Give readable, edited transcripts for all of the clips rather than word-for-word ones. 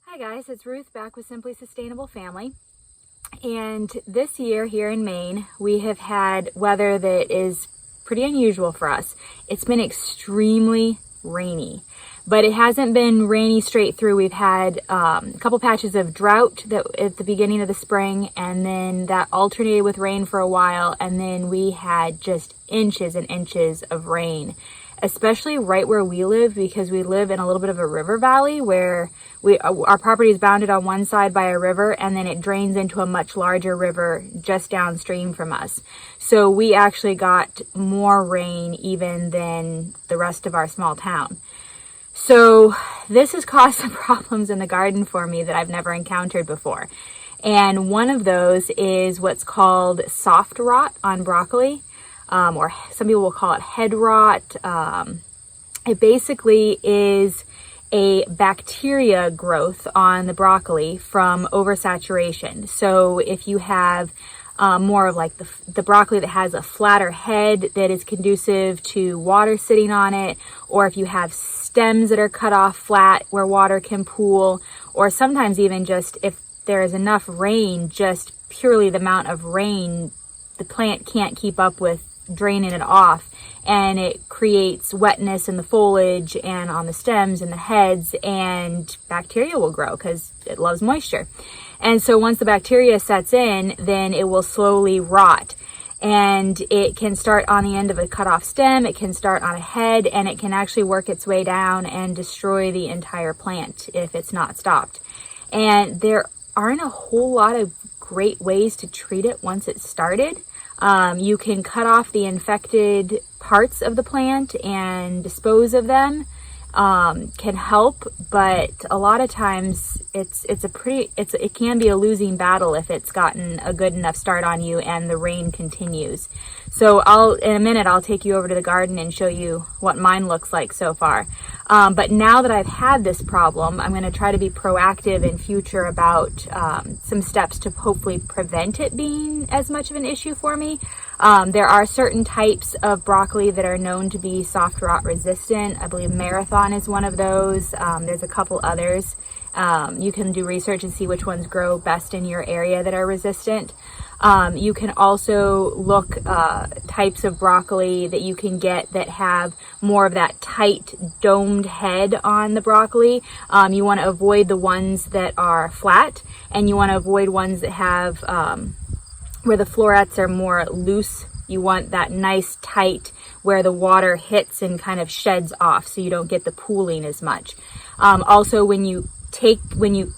Hi guys, it's Ruth back with Simply Sustainable Family. And this year here in Maine, we have had weather that is pretty unusual for us. It's been extremely rainy, but it hasn't been rainy straight through. We've had a couple patches of drought at the beginning of the spring, and then that alternated with rain for a while, and then we had just inches and inches of rain, especially right where we live, because we live in a little bit of a river valley where our property is bounded on one side by a river, and then it drains into a much larger river just downstream from us. So we actually got more rain even than the rest of our small town. So this has caused some problems in the garden for me that I've never encountered before. And one of those is what's called soft rot on broccoli. Or some people will call it head rot. It basically is a bacteria growth on the broccoli from oversaturation. So if you have more of like the broccoli that has a flatter head that is conducive to water sitting on it, or if you have stems that are cut off flat where water can pool, or sometimes even just if there is enough rain, just purely the amount of rain, the plant can't keep up with draining it off, and it creates wetness in the foliage and on the stems and the heads, and bacteria will grow because it loves moisture. And so once the bacteria sets in, then it will slowly rot, and it can start on the end of a cut off stem, it can start on a head, and it can actually work its way down and destroy the entire plant if it's not stopped. And there aren't a whole lot of great ways to treat it once it's started. You can cut off the infected parts of the plant and dispose of them, can help, but a lot of times it can be a losing battle if it's gotten a good enough start on you and the rain continues. So in a minute, I'll take you over to the garden and show you what mine looks like so far. But now that I've had this problem, I'm going to try to be proactive in future about some steps to hopefully prevent it being as much of an issue for me. There are certain types of broccoli that are known to be soft rot resistant. I believe Marathon is one of those. There's a couple others. You can do research and see which ones grow best in your area that are resistant. You can also look types of broccoli that you can get that have more of that tight domed head on the broccoli. You want to avoid the ones that are flat, and you want to avoid ones that have where the florets are more loose. You want that nice tight where the water hits and kind of sheds off, so you don't get the pooling as much. Also, when you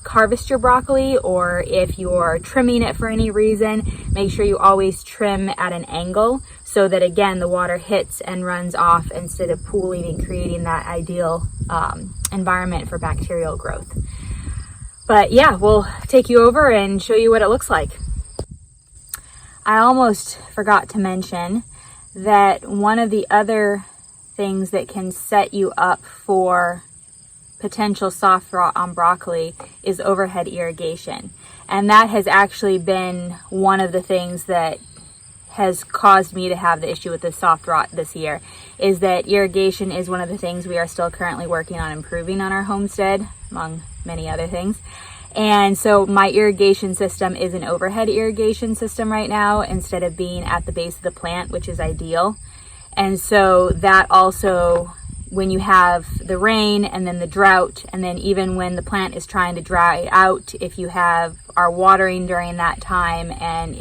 harvest your broccoli, or if you're trimming it for any reason, make sure you always trim at an angle so that, again, the water hits and runs off instead of pooling and creating that ideal environment for bacterial growth. But yeah, we'll take you over and show you what it looks like. I almost forgot to mention that one of the other things that can set you up for potential soft rot on broccoli is overhead irrigation. And that has actually been one of the things that has caused me to have the issue with the soft rot this year, is that irrigation is one of the things we are still currently working on improving on our homestead, among many other things. And so my irrigation system is an overhead irrigation system right now, instead of being at the base of the plant, which is ideal. And so that also, when you have the rain and then the drought, and then even when the plant is trying to dry out, if you are watering during that time and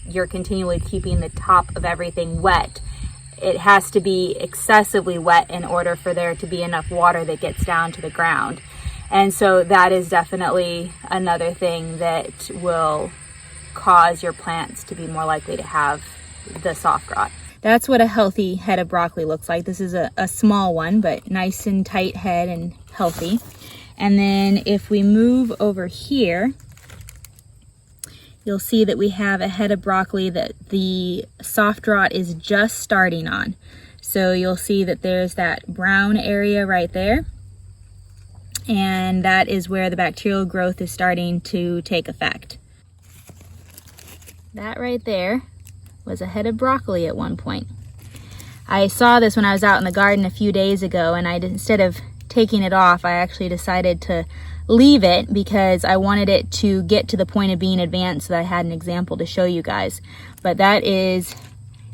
you're continually keeping the top of everything wet, it has to be excessively wet in order for there to be enough water that gets down to the ground. And so that is definitely another thing that will cause your plants to be more likely to have the soft rot. That's what a healthy head of broccoli looks like. This is a small one, but nice and tight head and healthy. And then if we move over here, you'll see that we have a head of broccoli that the soft rot is just starting on. So you'll see that there's that brown area right there. And that is where the bacterial growth is starting to take effect. That right there was a head of broccoli at one point. I saw this when I was out in the garden a few days ago, and instead of taking it off, I actually decided to leave it because I wanted it to get to the point of being advanced so that I had an example to show you guys. But that is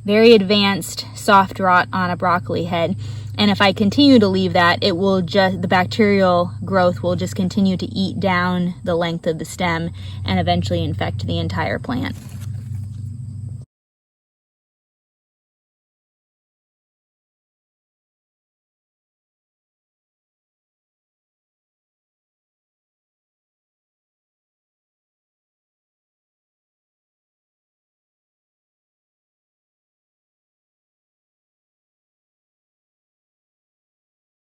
very advanced soft rot on a broccoli head. And if I continue to leave that, it will just, the bacterial growth will just continue to eat down the length of the stem and eventually infect the entire plant.